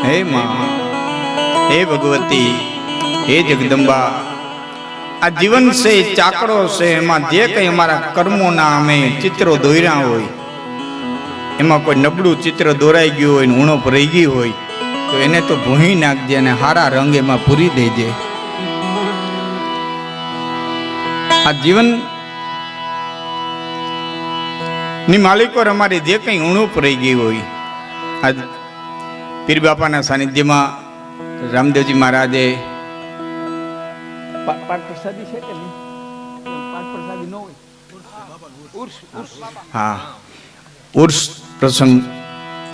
હે માં, હે ભગવતી, હે જગદંબા, આ જીવન છે ચાકડો છે, એમાં જે કઈ અમારા કર્મોના અમે ચિત્રો દોર્યા હોય, એમાં કોઈ નબળું ચિત્ર દોરાઈ ગયું હોય ને ઉણપ રહી ગઈ હોય તો એને તો ભૂહી નાખજે અને હારા રંગ એમાં પૂરી દેજે. આ જીવન ની માલિકો અમારી જે કઈ ઉણપ રહી ગઈ હોય, આજ પીર બાપાના સાનિધ્યમાં રામદેવજી મહારાજે પાઠ પ્રસાદી છે કે નહીં? પાઠ પ્રસાદી ન હોય, હા, ઉર્સ પ્રસંગ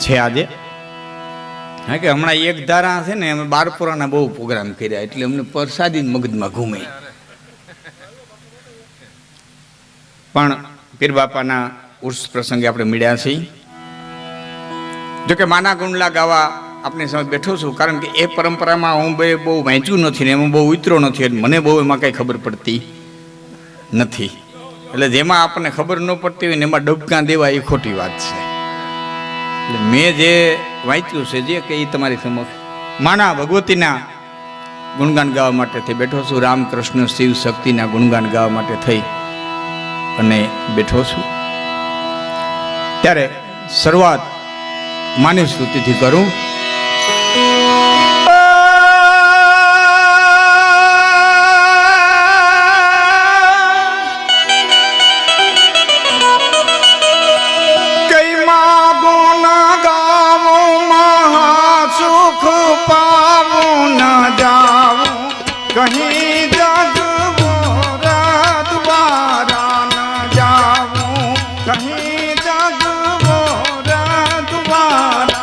છે આજે. હા, કે હમણાં એક ધારા છે ને, અમે બારપુરાના બહુ પ્રોગ્રામ કર્યા એટલે અમને પ્રસાદી મગજમાં ઘૂમે. પણ પીર બાપાના ઉર્સ પ્રસંગે આપણે મળ્યા છીએ. જોકે માના ગુણલા ગાવા આપણી સમજ બેઠો છું, કારણ કે એ પરંપરામાં હું બહુ વાંચ્યું નથી ને એમાં બહુ ઉતરો નથી, મને બહુ એમાં કંઈ ખબર પડતી નથી. એટલે જેમાં આપણને ખબર ન પડતી હોય ને એમાં ડબકા દેવા એ ખોટી વાત છે. એટલે મેં જે વાંચ્યું છે, જે કે એ તમારી સમક્ષ માના ભગવતીના ગુણગાન ગાવા માટે થઈ બેઠો છું. રામ કૃષ્ણ શિવ શક્તિના ગુણગાન ગાવા માટે થઈ અને બેઠો છું. ત્યારે શરૂઆત માની સ્તુતિથી કરું. કઈ માગો ના ગાવો, મહા સુખ પાવું ના જાવું, કહી જગવો રદ્વારા ના જાવું, કહી જગવો રદ્વારા.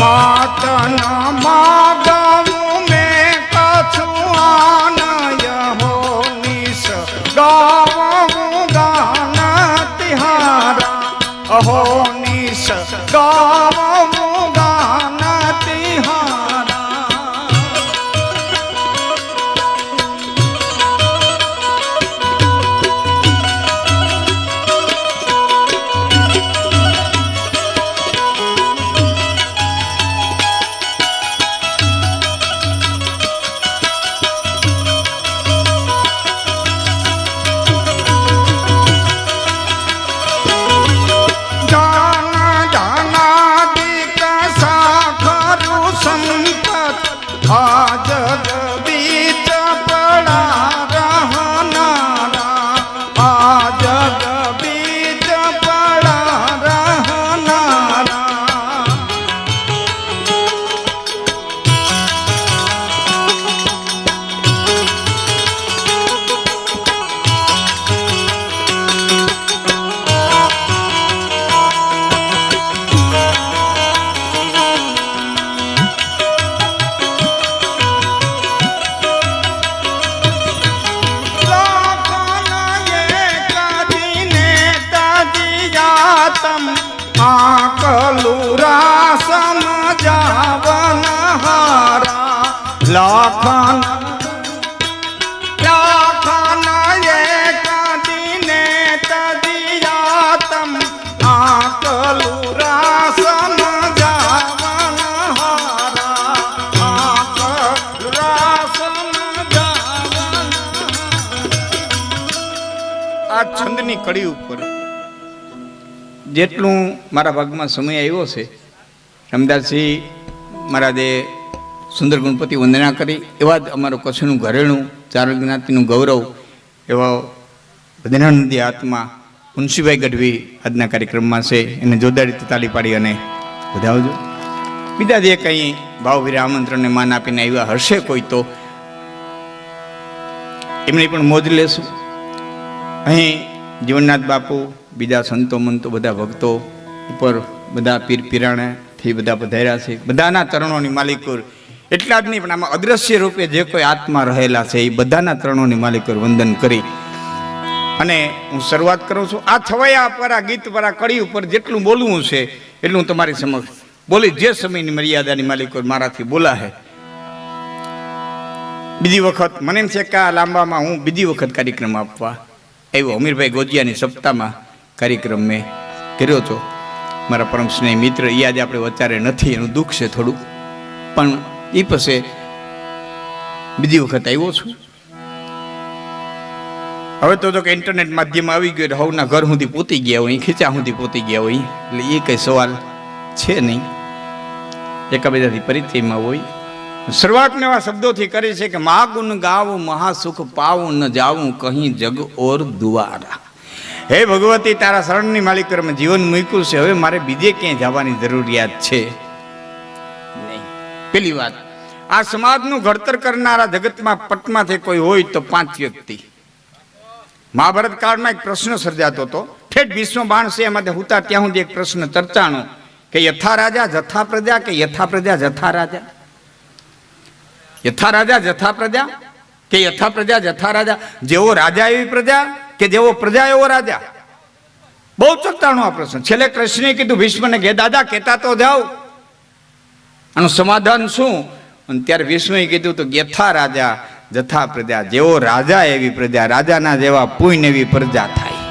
માતના માગવું મેં કછું આનય હો, નિસ ગાવું ગાન તિહારા, અહો નિસ ગાવું ગાન તિહારા. આકલુરા સમજાવન હારા, લાખન લાખન એક દિને તદિયાતમ, આકલુરા સમજાવન હારા, આકલુરા સમજાવન. આ છંદની કડી ઉપર જેટલું મારા ભાગમાં સમય આવ્યો છે, રામદાસજી મહારાજે સુંદર ગણપતિ વંદના કરી, એવા જ અમારું કચ્છનું ઘરેણું, ચાર જ્ઞાતિનું ગૌરવ એવા બદ્રનાનંદી આત્મા મુનશીભાઈ ગઢવી આજના કાર્યક્રમમાં છે. એને જોરદારી તાળી પાડી અને વધાવજો. બીજા જે કંઈ ભાવભીરા આમંત્રણને માન આપીને આવ્યા હશે કોઈ તો એમની પણ મોજ લેશું. અહીં જીવનનાથ બાપુ, બીજા સંતો મંતો, બધા ભક્તો ઉપર બધા પીર પીરાણાથી બધા પધાર્યા છે. બધાના ચરણોની માલિકો એટલા જ નહીં પણ આમાં અદ્રશ્ય રૂપે જે કોઈ આત્મા રહેલા છે એ બધાના ચરણોની માલિકો વંદન કરી અને હું શરૂઆત કરું છું. આ છવાયા પર, આ ગીત પર, આ કડી ઉપર જેટલું બોલવું છે એટલું તમારી સમક્ષ બોલી જે સમયની મર્યાદાની માલિકો મારાથી બોલાહે. બીજી વખત મને એમ છે કે આ લાંબામાં હું બીજી વખત કાર્યક્રમ આપવા આવ્યો. અમીરભાઈ ગોજિયાની સપ્તાહમાં કાર્યક્રમ મેં કર્યો હતો. મારા પરમ સ્નેહી મિત્ર એ આજે આપણે વચારે નથી, એનું દુઃખ છે થોડું, પણ એ પછી બીજી વખત આવ્યો છું. હવે તો કે ઇન્ટરનેટ માધ્યમ આવી ગયું, હવના ઘર સુધી પહોંચી ગયા હોય, ખીચા સુધી પહોંચી ગયા હોય, એટલે એ કઈ સવાલ છે નહીં, એકાબીજાથી પરિચયમાં હોય. શરૂઆત મેં એવા શબ્દોથી કરી છે કે મહાગુણ ગાવું મહાસુખ પાવું ન જાવું કહી જગ ઓર દુવારા. હે ભગવતી, તારા શરણની માલિક મેં જીવન મૂક્યું છે, હવે મારે બીજે ક્યાંય જવાની જરૂરિયાત છે નહીં. પેલી વાત, આ સમાજનું ઘડતર કરનારા જગતમાં પટમાંથી કોઈ હોય તો 5 વ્યક્તિ. મહાભારત કાળમાં એક પ્રશ્ન સર્જાતો હતો, ઠેઠ ભીષ્મ બાણ છે એમાંથી હુતા ત્યાં સુધી એક પ્રશ્ન ચર્ચાનો કે યથા રાજા જથા પ્રજા કે યથા પ્રજા જથા રાજા. યથા રાજા જથા પ્રજા કે યથા પ્રજા જથા રાજા. જેવો રાજા એવી પ્રજા કે જેવો પ્રજા એવો રાજા. બહુ ચર્ચાનો આ પ્રશ્ન. છેલ્લે કૃષ્ણે કીધું ભીષ્મને કે દાદા કહેતા તો જાઓ, આનું સમાધાન શું? અને ત્યારે ભીષ્મે કીધું તો યથા રાજા જથા પ્રજા. જેવો રાજા એવી પ્રજા, રાજાના જેવા પુણ્ય એવી પ્રજા થાય.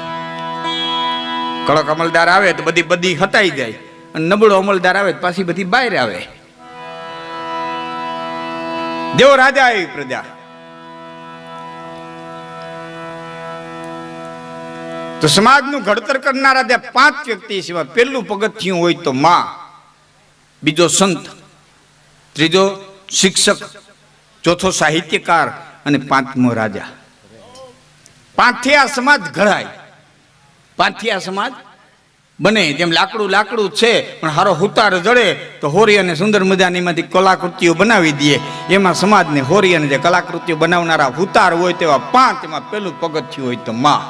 કડક અમલદાર આવે તો બધી હટાઈ જાય, અને નબળો અમલદાર આવે તો પાછી બધી બહાર આવે. જેવો રાજા એવી પ્રજા. તો સમાજનું ઘડતર કરનારા જે 5 વ્યક્તિ સિવાય પહેલું પગથિયું હોય તો માં, બીજો સંત, ત્રીજો શિક્ષક, ચોથો સાહિત્યકાર અને 5મો રાજા. 5થી આ સમાજ ઘડાય, 5થી આ સમાજ બને. જેમ લાકડું છે પણ હારો હુતાર જડે તો હોરી અને સુંદર મજાની માંથી કલાકૃતિઓ બનાવી દઈએ. એમાં સમાજને હોરી અને જે કલાકૃતિઓ બનાવનારા હુતાર હોય તેવા 5, એમાં પેલું પગથિયું હોય તો માં.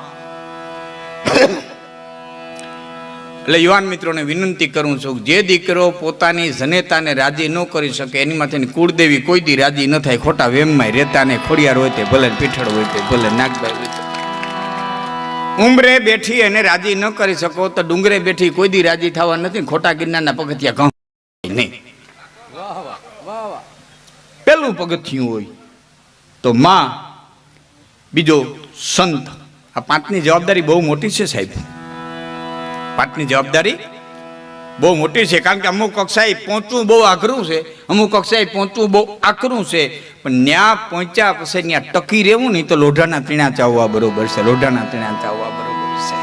એટલે યુવાન મિત્રોને વિનંતી કરું છું, જે દીકરો પોતાની જનેતાને રાજી ન કરી શકે એની માથે કુળદેવી કોઈ દી રાજી ન થાય. ખોટા વેમમાં રહેતા ને ખોડિયાર હોય તે ભલે, પીઠળ હોય તે ભલે, નાગભાઈ હોય તે. ઉંમરે બેઠી એને રાજી ન કરી શકો તો ડુંગરે બેઠી કોઈ દી રાજી થવા નથી. ખોટા ગિરનારના પગથિયા ઘઉં નહીં. પેલું પગથિયું હોય તો માં, બીજો સંત. આ 5ની જવાબદારી બહુ મોટી છે સાહેબ. 5ની જવાબદારી બહુ મોટી છે, કારણ કે અમુક કક્ષાએ પહોંચવું બહુ આઘરું છે, અમુક કક્ષાએ પહોંચવું બહુ આકરું છે. પણ ન્યા પહોંચ્યા પછી ત્યાં ટકી રહેવું નહીં તો લોઢાના તીણા ચાવવા બરોબર છે. લોઢાના તીણા ચાવવા બરોબર છે.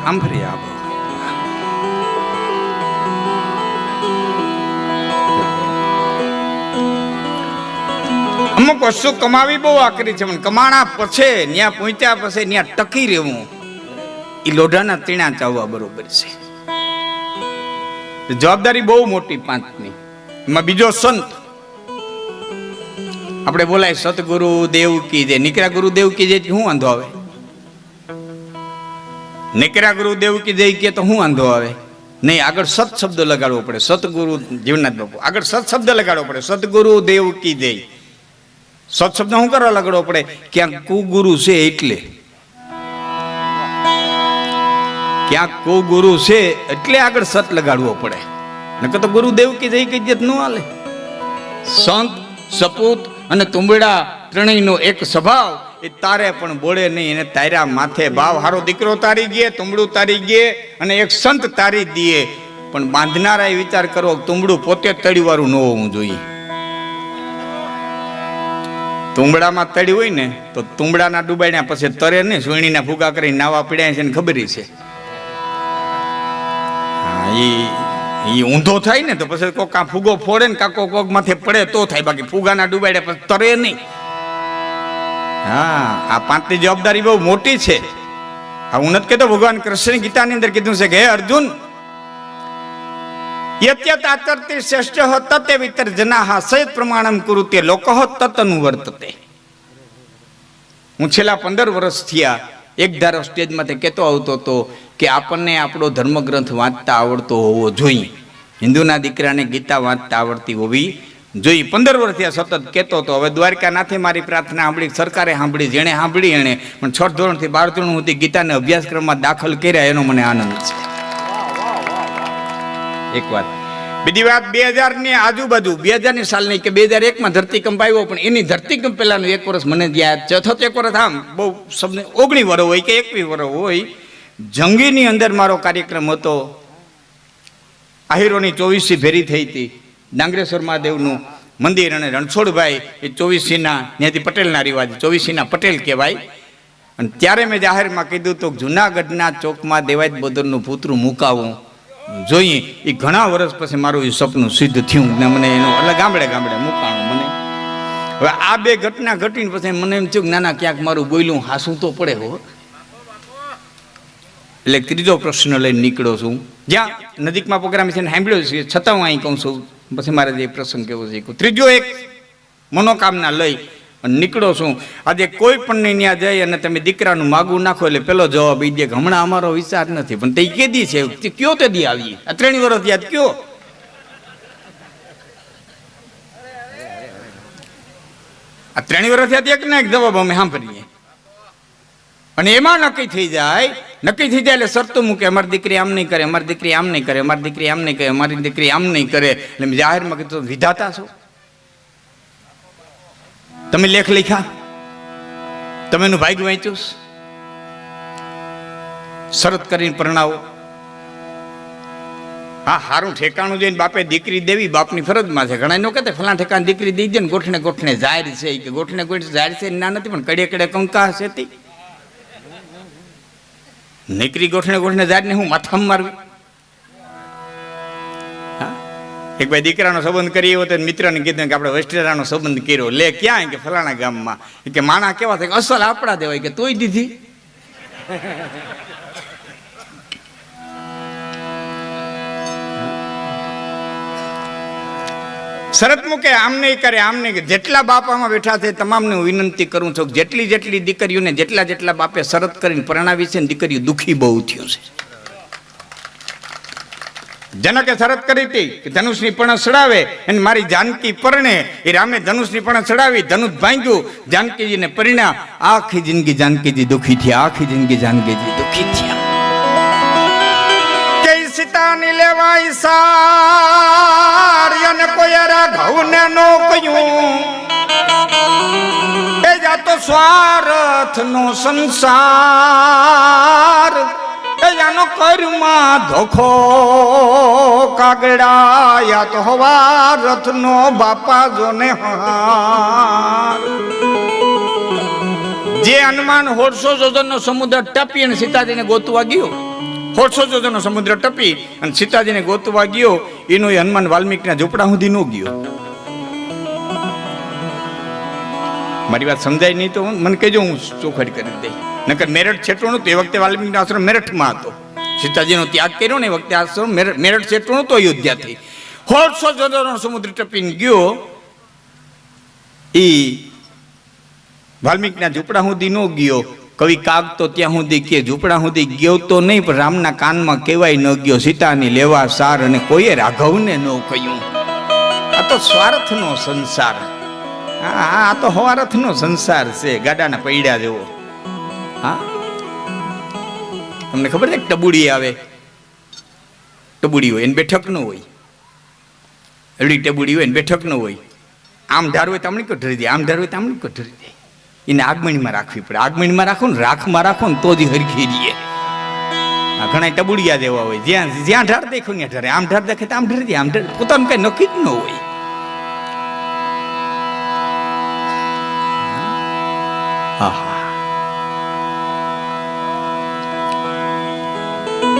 આમ ફરી આવો. અમુક વસ્તુ કમાવી બહુ આકરી છે, પણ કમાણા પછી ત્યાં પહોંચ્યા પછી ત્યાં ટકી રહેવું એ લોઢાના તીણા ચાવવા બરોબર છે. જવાબદારી બહુ મોટી 5ની. એમાં બીજો સંત. આપણે બોલાય સતગુરુ દેવ કી જય. નીકળ્યા ગુરુદેવ કી જય શું વાંધો આવે? નીકળ્યા ગુરુદેવ કી જય કે તો શું વાંધો આવે? નહીં, આગળ સત શબ્દ લગાડવો પડે. સતગુરુ જીવનાથ બાપુ આગળ સત શબ્દ લગાડવો પડે. સતગુરુ દેવ કી જય. સત શબ્દ શું કરવા લગાડવો પડે? ક્યાંક કુગુરુ છે એટલે, ક્યાંક કુગુરુ છે એટલે આગળ સત લગાડવો પડે. નકર તો ગુરુદેવ કે જઈ કઈ ન હાલે. સંત, સપૂત અને તુંબડા ત્રણેયનો એક સ્વભાવ. એ તારે પણ બોલે નહીં, એને તાર્યા માથે ભાવ. હારો દીકરો તારી ગયે, તુંબડું તારી ગયે, અને એક સંત તારી દીએ. પણ બાંધનારા એ વિચાર કરો, તુંબડું પોતે તળીવાળું ન હોવું જોઈએ. તુંબડામાં તળી હોય ને તો તુંબડાના ડૂબાડ્યા પછી તરે ને સોયણીના ફૂગા કરી નાવા પીડ્યા છે ને ખબર છે. હા, એ ઊંધો થાય ને તો પછી કોક આ ફૂગો ફોડે ને કાકો કોક માથે પડે તો થાય, બાકી ફૂગાના ડૂબાડ્યા પછી તરે નહીં. હા, આ 5ની જવાબદારી બહુ મોટી છે. આ હું નથી કહેતો, ભગવાન કૃષ્ણ ગીતાની અંદર કીધું છે કે હે અર્જુન, યત્યત આચરતી શ્રેષ્ઠ તતે વિતર જનાહ સયત પ્રમાણમ કુરુતે લોકઃ તતનુવર્તતે. હું છેલ્લા 15 વર્ષ થયા એક ધારો સ્ટેજમાંથી કહેતો આવતો હતો કે આપણને આપણો ધર્મગ્રંથ વાંચતા આવડતો હોવો જોઈએ. હિન્દુના દીકરાને ગીતા વાંચતા આવડતી હોવી જો એ 15 વર્ષથી સતત કહેતો હતો. હવે દ્વારકાનાથે મારી પ્રાર્થના સાંભળી, સરકારે સાંભળી, જેણે સાંભળી એણે પણ 6 ધોરણથી 12 ધોરણ સુધી ગીતાને અભ્યાસક્રમમાં દાખલ કર્યા, એનો મને આનંદ છે. એક વાત. બીજી વાત, 2000 ની આજુબાજુ 2000 સાલની કે 2001માં ધરતીકંપ આવ્યો, પણ એની ધરતીકંપ પહેલાનું 1 વર્ષ મને યાદ છે. અથવા 1 વર્ષ આમ બહુ શબ્દ 19 વર્ષ હોય કે 21 વર્ષ હોય, જંગીની અંદર મારો કાર્યક્રમ હતો. આહિરોની 24મી ફેરી થઈ હતી, ડાંગરેશ્વર મહાદેવનું મંદિર, અને રણછોડભાઈ એ 24મીના ત્યાંથી પટેલના રિવાજ 24મીના પટેલ કહેવાય. અને ત્યારે મેં જાહેરમાં કીધું તો જુનાગઢના ચોકમાં દેવાયત બોદરનું પુતળું મુકાવું જોઈએ. એ ઘણા વર્ષ પછી મારું એ સપનું સિદ્ધ થયું ને મને એનું એટલે ગામડે ગામડે મુકાણું મને. હવે આ બે ઘટના ઘટીને પછી મને એમ થયું કે નાના ક્યાંક મારું બોલ્યું હાસું તો પડે હો. એટલે ત્રીજો પ્રશ્ન લઈને નીકળ્યો છું, જ્યાં નજીકમાં પ્રોગ્રામ છે સાંભળ્યો છે, છતાં હું અહીં કહું છું. પછી મારે જે પ્રસંગ કેવો છે, ત્રીજો એક મનોકામના લઈ અને નીકળો છું. આજે કોઈ પણ ત્યાં જઈ અને તમે દીકરાનું માગું નાખો એટલે પેલો જવાબ એ દે કે હમણાં અમારો વિચાર નથી. પણ તે કેદી છે કયો તે દી આવી? આ 3 વર્ષ યાદ કયો? આ 3 વર્ષ યાદ એક ના એક જવાબ અમે સાંભળીએ અને એમાં નક્કી થઈ જાય એટલે શરતો મૂકે, અમારી દીકરી આમ નહીં કરે, અમારી દીકરી આમ નહીં કરે, અમારી દીકરી આમ નહીં કરે, અમારી દીકરી આમ નહીં કરે. એટલે મેં જાહેરમાં કીધું વિધાતા છો તમે? લેખ લખ્યા તમે? એનું ભાગ્ય વાંચ્યું? શરત કરીને પરણાવો. હા, સારું ઠેકાણું જોઈને બાપે દીકરી દેવી બાપની ફરજમાં છે. ઘણા નો કહેતા ફલાણા ઠેકાણે દીકરી દઈ દે ને ગોઠણે ગોઠણે જાહેર છે, કે ગોઠણે ગોઠણે જાહેર છે ના નથી, પણ કડે કડે કંકા છે. નીકળી ગોઠણે ગોઠણે જાહેર ને હું માથામાં મારવી? એક ભાઈ દીકરાનો સંબંધ કર્યો હતો, મિત્રને કીધું કે આપણે વસ્ત્રાનો સંબંધ કર્યો. લે ક્યાં? કે ફલાણા ગામમાં. કે માણા કેવા થાય? અસલ આપણા દેવાય. કે તોય દીધી. શરત મૂકે આમ નહીં કરે, આમ નહીં. જેટલા બાપામાં બેઠા છે તમામને હું વિનંતી કરું છું, જેટલી દીકરીઓને જેટલા બાપે શરત કરીને પરણાવી છે ને દીકરીઓ દુઃખી બહુ થયું છે. જનકે શરત કરી હતી કે ધનુષની પણ ચડાવે અને મારી જાનકી પરણે. એ રામે ધનુષની પણ ચડાવી, ધનુષ ભાંગ્યું, જાનકીજીને પરિણ્યા. આખી જિંદગી જાનકીજી દુઃખી થયા, આખી જિંદગી જાનકીજી દુઃખી થયા. કે સીતાની લેવાય સાર અને કોઈ રાઘવને નો કહ્યું, એ જાતો સ્વાર્થનો સંસાર, એ જાનો કર્મમાં ધોખો કાગડા, યા તો હવા રથનો બાપા જોને હાર. જે હનુમાન 150 યોજનનો સમુદ્ર ટપી અને સીતાજીને ગોતવા ગયો, 150 યોજનનો સમુદ્ર ટપી અને સીતાજીને ગોતવા ગયો, એનો હનુમાન વાલ્મીકના ઝૂંપડા સુધી નો ગયો. મારી વાત સમજાય નહીં તો મને કહેજો, હું ચોખડ કરી દઈ. નકર મેરઠ છેટો નહોતું એ વખતે, વાલ્મીકનો આશ્રમ મેરઠમાં હતો. સીતાજીનો ત્યાગ કર્યો ને એ વખતે આશ્રમ મેરઠ છેટો નહોતો અયોધ્યાથી. 150 યોજનનો સમુદ્ર ટપીને ગયો, એ વાલ્મીકના ઝૂંપડા સુધી નો ગયો. કવિ કાગ તો ત્યાં સુધી કે ઝૂંપડા સુધી ગયો તો નહીં, પણ રામના કાનમાં કહેવાય ન ગયો, સીતાની લેવા સાર અને કોઈએ રાઘવને ન કહ્યું. આ તો સ્વાર્થનો સંસાર. આ તો હવારથનો સંસાર છે, ગાડાના પૈડા જેવો. હા, તમને ખબર છે કે ટબુડી આવે, ટબુડી હોય એને બેઠક ન હોય, એવડી ટબુડી હોય એને બેઠક ન હોય. આમ ઢાર હોય તો આમણી કો ઢરી દે, આમ ઢાર હોય તો આમણી કો ઢરી દે. એને આગમણીમાં રાખવી પડે. આગમણીમાં રાખો ને, રાખમાં રાખો ને તો જ હરખી રહીએ. ઘણા ટબુડિયા જેવા હોય, જ્યાં ઢાર દેખો ત્યાં ઢરે, આમ ઢાર દેખે તો આમ ઢરી દે, આમ ઢર પોતાનું કઈ નક્કી જ ન હોય.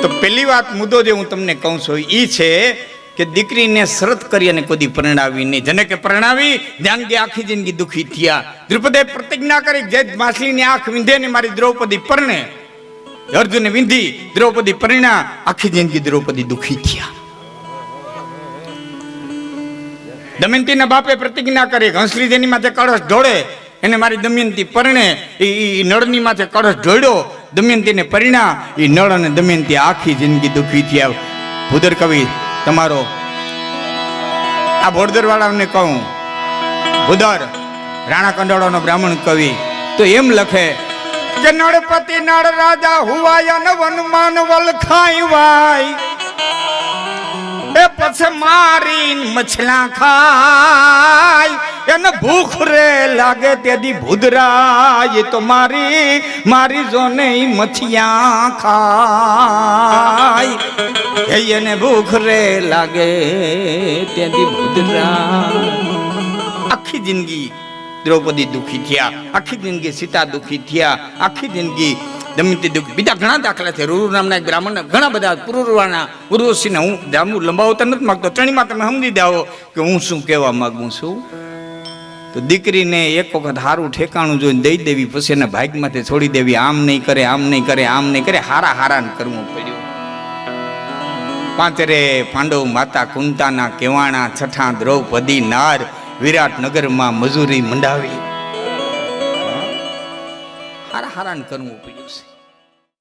તો પહેલી વાત મુદ્દો જે હું તમને કહું છું એ છે કે દીકરીને શરત કરી અને કોઈ પરણાવી નહીં. જનકે પરણાવી, ધ્યાન દે આખી જિંદગી દુઃખી થયા. દ્રુપદે પ્રતિજ્ઞા કરી, જે માછલીની આંખ વિંધે ને મારી દ્રૌપદી પરણે. અર્જુને વિંધી, દ્રૌપદી પરિણા, આખી જિંદગી દ્રૌપદી દુઃખી થયા. દમયંતીના બાપે પ્રતિજ્ઞા કરી, હંસલી જેની માથે કળશ ઢોળે એને મારી દમયંતી પરણે. એ નળની માથે કળશ ઢોળ્યો, દમયંતીને પરિણા. એ નળ અને દમયંતી આખી જિંદગી દુઃખી થયા. ભૂદર કવિ તમારો આ ભોરદર વાળાને કહું, ભૂદર રાણા કંડોળાનો બ્રાહ્મણ કવિ તો એમ લખે કે નળપતિ નળ રાજા હુવાયા ન વનમાન વલખાઈ વાય એ પછી મારી મછલા ખાય એને ભૂખ રે લાગે તેદી ભૂદરાય તો મારી જોને મથિયા ખાય એને ભૂખ રે લાગે તેદી ભૂદરાય. આખી જિંદગી દ્રૌપદી દુખી થયા, આખી જિંદગી સીતા દુખી થયા, આખી જિંદગી દમયંતી દુખી. બીજા ઘણા દાખલા છે. રૂરુ નામના એક બ્રાહ્મણ, ઘણા બધા પુરુરવાના ઉર્વશીને હું જામુ લંબાવતા નથી માગતો, ત્રણેયમાં તમે સમજી જાઓ કે હું શું કહેવા માંગુ છું. તો દીકરીને એક વખત સારું ઠેકાણું જોઈને દઈ દેવી, પછી એના ભાગમાંથી છોડી દેવી. આમ નહીં કરે, આમ નહીં કરે, આમ નહીં કરે, હારા કરવું પડ્યું. પાંચરે પાંડવ માતા કુંતાના કેવાણા, છઠ્ઠા દ્રૌપદી નાર, વિરાટનગરમાં મજૂરી મંડાવી. હારા કરવું પડ્યું છે.